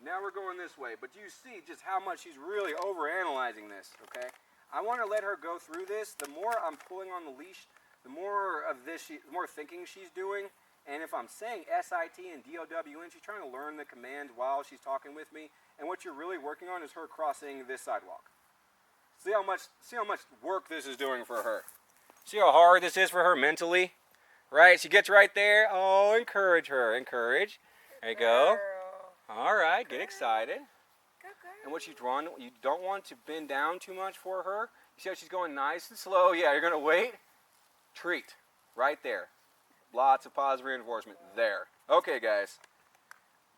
Now we're going this way, but do you see just how much she's really overanalyzing this, okay? I want to let her go through this. The more I'm pulling on the leash, the more of this, the more thinking she's doing. And if I'm saying SIT and DOWN, she's trying to learn the commands while she's talking with me. And what you're really working on is her crossing this sidewalk. See how much work this is doing for her. See how hard this is for her mentally, right? She gets right there. Oh, encourage her, encourage. There you go. All right, get excited. And what she's drawn, you don't want to bend down too much for her. You see how she's going nice and slow. Yeah, you're gonna wait. Treat, right there. Lots of positive reinforcement there. Okay, guys.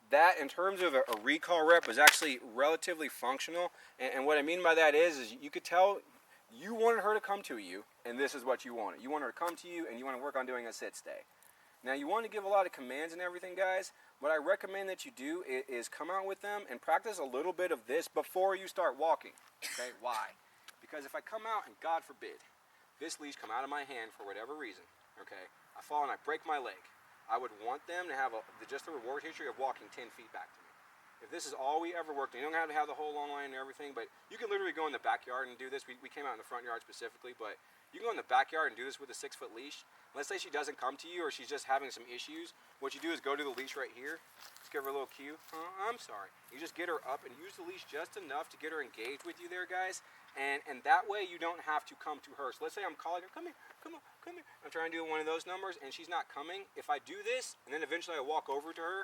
That, in terms of a recall rep, was actually relatively functional. And what I mean by that is you could tell you wanted her to come to you, and this is what you wanted. You want her to come to you, and you want to work on doing a sit-stay. Now, you want to give a lot of commands and everything, guys. What I recommend that you do is come out with them and practice a little bit of this before you start walking. Okay, why? Because if I come out, and God forbid, this leash come out of my hand for whatever reason, okay, I fall and I break my leg, I would want them to have just a reward history of walking 10 feet back to me. If this is all we ever worked on, you don't have to have the whole long line and everything, but you can literally go in the backyard and do this. We came out in the front yard specifically, but you can go in the backyard and do this with a 6-foot leash. Let's say she doesn't come to you or she's just having some issues. What you do is go to the leash right here. Just give her a little cue. I'm sorry. You just get her up and use the leash just enough to get her engaged with you there, guys. And that way you don't have to come to her. So let's say I'm calling her, come here, come on, come here. I'm trying to do one of those numbers and she's not coming. If I do this and then eventually I walk over to her,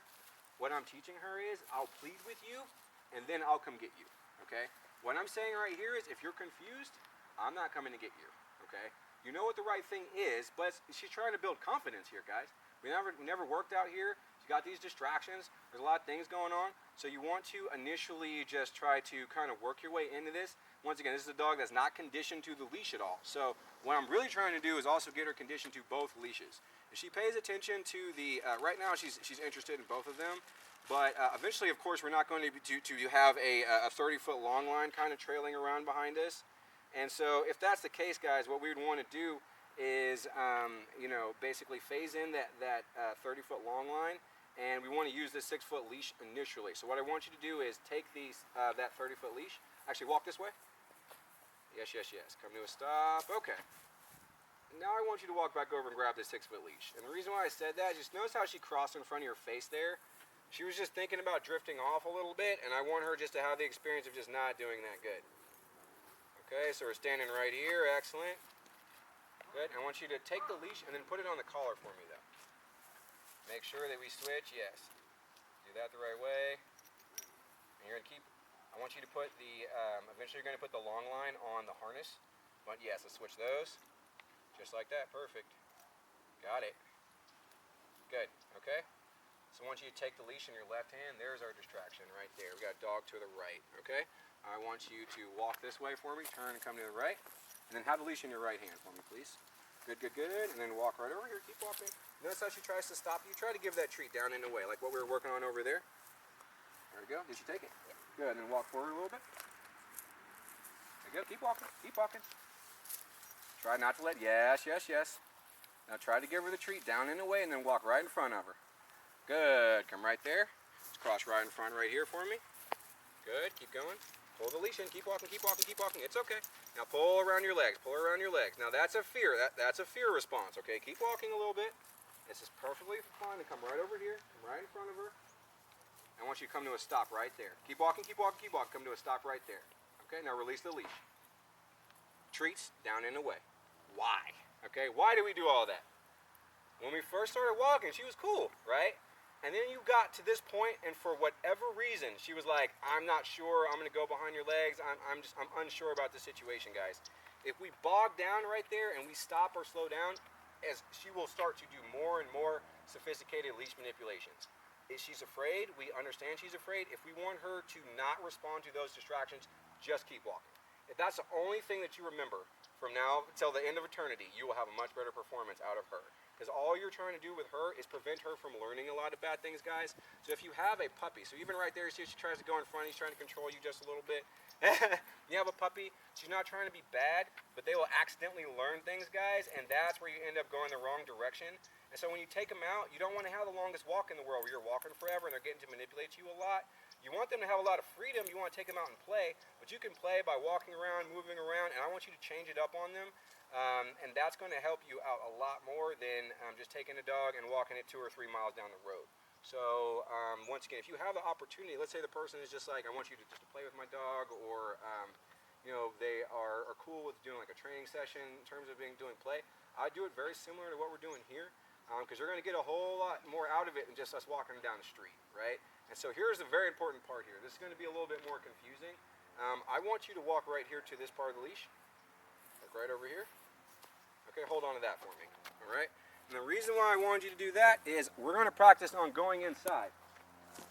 what I'm teaching her is I'll plead with you and then I'll come get you, okay? What I'm saying right here is if you're confused, I'm not coming to get you, okay? You know what the right thing is, but she's trying to build confidence here, guys. We never worked out here. You got these distractions. There's a lot of things going on. So you want to initially just try to kind of work your way into this. Once again, this is a dog that's not conditioned to the leash at all. So what I'm really trying to do is also get her conditioned to both leashes. If she pays attention to the, right now she's interested in both of them. But eventually, of course, we're not going to have a 30-foot long line kind of trailing around behind us. And so if that's the case, guys, what we would want to do is, basically phase in that 30-foot long line. And we want to use this 6-foot leash initially. So what I want you to do is take that 30-foot leash. Actually, walk this way. Yes, yes, yes. Come to a stop. Okay. Now I want you to walk back over and grab this 6-foot leash. And the reason why I said that is just notice how she crossed in front of your face there. She was just thinking about drifting off a little bit, and I want her just to have the experience of just not doing that good. Okay, so we're standing right here. Excellent. Good. I want you to take the leash and then put it on the collar for me, though. Make sure that we switch, yes. Do that the right way. And you're going to I want you to put eventually you're going to put the long line on the harness. But yes, let's switch those. Just like that, perfect. Got it. Good, okay. So I want you to take the leash in your left hand. There's our distraction right there. We got dog to the right, okay. I want you to walk this way for me, turn and come to the right. And then have the leash in your right hand for me, please. Good, good, good. And then walk right over here, keep walking. Notice how she tries to stop you. Try to give that treat down and away, like what we were working on over there. There we go. Did she take it? Yeah. Good. And then walk forward a little bit. There you go. Keep walking. Keep walking. Try not to let. Yes, yes, yes. Now try to give her the treat down and away, and then walk right in front of her. Good. Come right there. Let's cross right in front right here for me. Good. Keep going. Pull the leash in. Keep walking. Keep walking. Keep walking. It's okay. Now pull around your legs. Pull around your legs. Now that's a fear. That's a fear response. Okay. Keep walking a little bit. This is perfectly fine to come right over here. Come right in front of her. I want you to come to a stop right there. Keep walking. Keep walking. Keep walking. Come to a stop right there. Okay. Now release the leash. Treats down and away. Why? Okay. Why do we do all that? When we first started walking, she was cool, right? And then you got to this point, and for whatever reason, she was like, I'm not sure, I'm going to go behind your legs, I'm unsure about the situation, guys. If we bog down right there and we stop or slow down, as she will start to do more and more sophisticated leash manipulations. If she's afraid, we understand she's afraid. If we want her to not respond to those distractions, just keep walking. If that's the only thing that you remember from now till the end of eternity, you will have a much better performance out of her. Because all you're trying to do with her is prevent her from learning a lot of bad things, guys. So if you have a puppy, so even right there, see she tries to go in front, he's trying to control you just a little bit. You have a puppy, she's not trying to be bad, but they will accidentally learn things, guys, and that's where you end up going the wrong direction. And so when you take them out, you don't want to have the longest walk in the world where you're walking forever and they're getting to manipulate you a lot. You want them to have a lot of freedom. You want to take them out and play, but you can play by walking around, moving around, and I want you to change it up on them. And that's going to help you out a lot more than just taking a dog and walking it 2 or 3 miles down the road. So once again, if you have the opportunity, let's say the person is just like, I want you to just to play with my dog, or they are cool with doing like a training session in terms of doing play. I do it very similar to what we're doing here, because you're going to get a whole lot more out of it than just us walking down the street, right? And so here's the very important part here. This is going to be a little bit more confusing. I want you to walk right here to this part of the leash. Like right over here. Okay, hold on to that for me. All right? And the reason why I wanted you to do that is we're going to practice on going inside.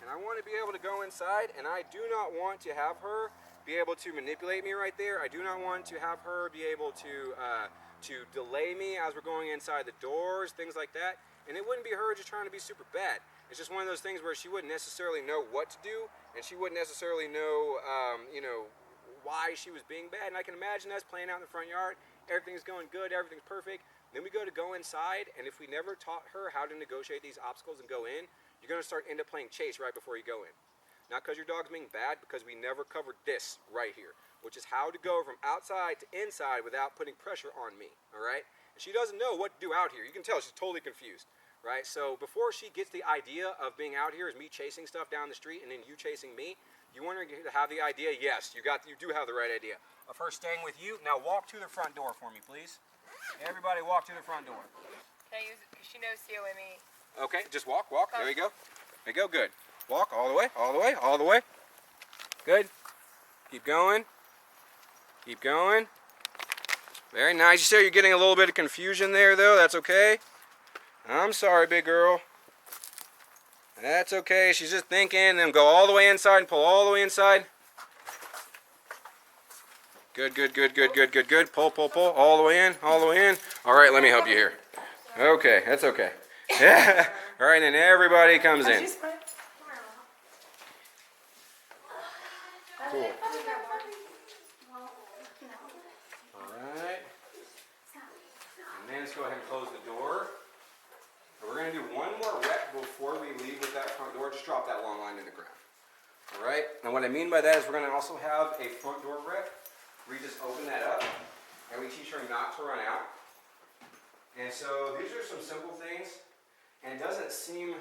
And I want to be able to go inside, and I do not want to have her be able to manipulate me right there. I do not want to have her be able to delay me as we're going inside the doors, things like that. And it wouldn't be her just trying to be super bad. It's just one of those things where she wouldn't necessarily know what to do, and she wouldn't necessarily know, why she was being bad. And I can imagine us playing out in the front yard. Everything's going good, everything's perfect. Then we go inside, and if we never taught her how to negotiate these obstacles and go in, you're going to end up playing chase right before you go in. Not because your dog's being bad, because we never covered this right here, which is how to go from outside to inside without putting pressure on me, all right? And she doesn't know what to do out here. You can tell she's totally confused, right? So before she gets the idea of being out here as me chasing stuff down the street and then you chasing me, you want her to have the idea, yes, you do have the right idea of her staying with you. Now walk to the front door for me, please. Everybody walk to the front door. Can I use it? Because she knows COME. Okay, just walk. There you go. There you go, good. Walk all the way, all the way, all the way. Good. Keep going. Keep going. Very nice. You see you're getting a little bit of confusion there, though. That's okay. I'm sorry, big girl. That's okay. She's just thinking. Then go all the way inside and pull all the way inside. Good, good, good, good, good, good, good. Pull, pull, pull. All the way in, all the way in. All right, let me help you here. Okay, that's okay. Yeah. All right, and then everybody comes in. Cool. Alright. And then let's go ahead and close the door. And we're going to do one more rep before we leave with that front door. Just drop that long line to the ground. Alright. And what I mean by that is we're going to also have a front door rep. We just open that up and we teach her not to run out. And so these are some simple things. And it doesn't seem,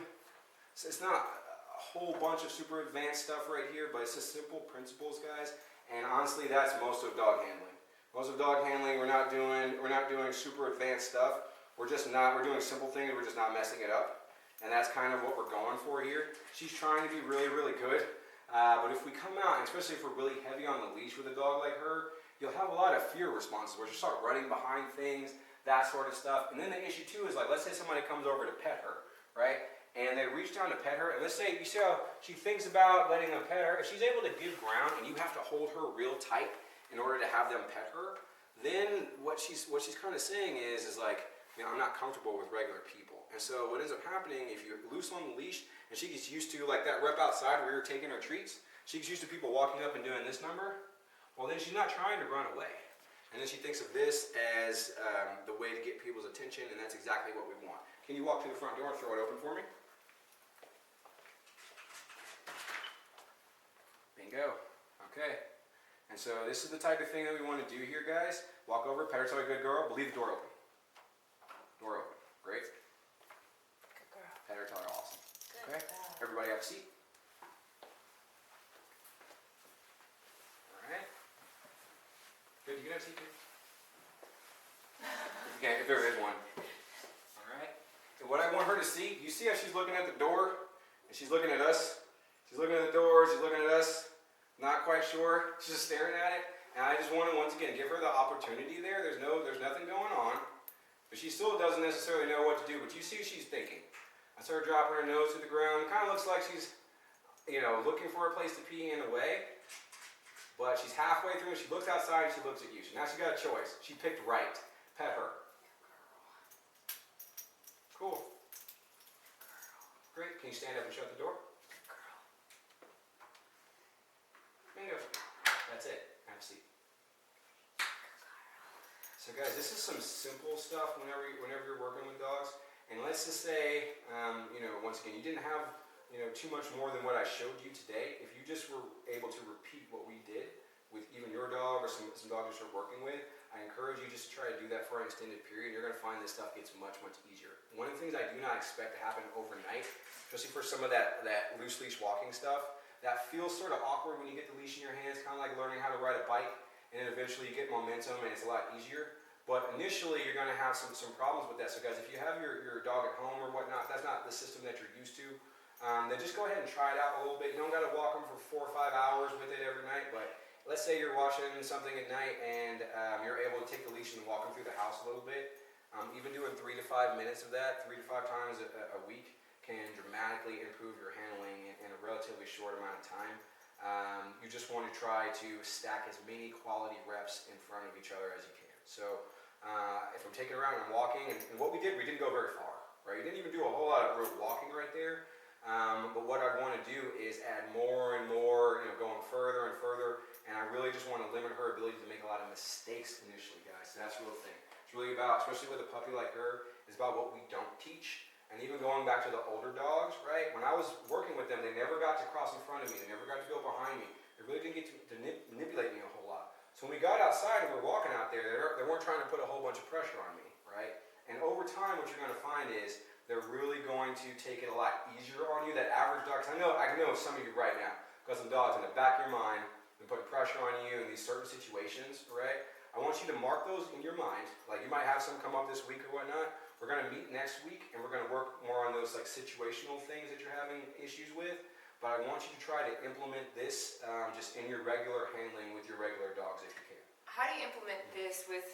it's not a whole bunch of super advanced stuff right here, but it's just simple principles, guys. And honestly, that's most of dog handling. Most of dog handling, we're not doing super advanced stuff. We're doing simple things, we're just not messing it up. And that's kind of what we're going for here. She's trying to be really, really good. But if we come out, and especially if we're really heavy on the leash with a dog like her, you'll have a lot of fear responses where she'll start running behind things, that sort of stuff. And then the issue too is, like, let's say somebody comes over to pet her, right? And they reach down to pet her, and let's say, you see how she thinks about letting them pet her. If she's able to give ground and you have to hold her real tight in order to have them pet her, then what she's kind of saying is like, I'm not comfortable with regular people. And so what ends up happening, if you loose on the leash and she gets used to, like that rep outside where you're taking her treats, she gets used to people walking up and doing this number, well then she's not trying to run away. And then she thinks of this as the way to get people's attention, and that's exactly what we want. Can you walk to the front door and throw it open for me? Bingo. Okay. And so this is the type of thing that we want to do here, guys. Walk over, pet her, tell her good girl, but leave the door open. Door open. Great. Good girl. Pet her, tell her awesome. Good Okay. girl. Everybody have a seat. Alright. Good, you can have a seat, kid. If there is one. Alright. And what I want her to see, you see how she's looking at the door? And she's looking at us? She's looking at the door, she's looking at us. Not quite sure. She's just staring at it. And I just want to, once again, give her the opportunity there. There's nothing going on. But she still doesn't necessarily know what to do. But you see she's thinking. I saw her dropping her nose to the ground. It kind of looks like she's, looking for a place to pee in a way. But she's halfway through, she looks outside, and she looks at you. So now she's got a choice. She picked right. Pet her. Cool. Great. Can you stand up and shut the door? Bingo. That's it. Have a seat. So guys, this is some simple stuff whenever you're working with dogs. And let's just say, once again, you didn't have too much more than what I showed you today. If you just were able to repeat what we did with even your dog or some dogs you're working with, I encourage you just to try to do that for an extended period. You're going to find this stuff gets much, much easier. One of the things I do not expect to happen overnight, especially for some of that loose leash walking stuff, that feels sort of awkward when you get the leash in your hands, kind of like learning how to ride a bike, and then eventually you get momentum and it's a lot easier. But initially you're going to have some problems with that. So guys, if you have your dog at home or whatnot, that's not the system that you're used to, then just go ahead and try it out a little bit. You don't got to walk them for 4 or 5 hours with it every night, but let's say you're watching something at night and you're able to take the leash and walk them through the house a little bit. Even doing 3 to 5 minutes of that, 3 to 5 times a week, can dramatically improve your handling in a relatively short amount of time. You just want to try to stack as many quality reps in front of each other as you can. So if I'm taking around and I'm walking, and what we didn't go very far, right? You didn't even do a whole lot of road walking right there. But what I want to do is add more and more, going further and further. And I really just want to limit her ability to make a lot of mistakes initially, guys. So that's the real thing. It's really about, especially with a puppy like her, is about what we don't teach. And even going back to the older dogs, right? When I was working with them, they never got to cross in front of me. They never got to go behind me. They really didn't get to manipulate me a whole lot. So when we got outside and we were walking out there, they weren't trying to put a whole bunch of pressure on me, right? And over time, what you're going to find is they're really going to take it a lot easier on you. That average dog, 'cause I know some of you right now, got some dogs in the back of your mind and putting pressure on you in these certain situations, right? I want you to mark those in your mind. Like you might have some come up this week or whatnot. We're going to meet next week and we're going to work more on those like situational things that you're having issues with. But I want you to try to implement this just in your regular handling with your regular dogs if you can. How do you implement this with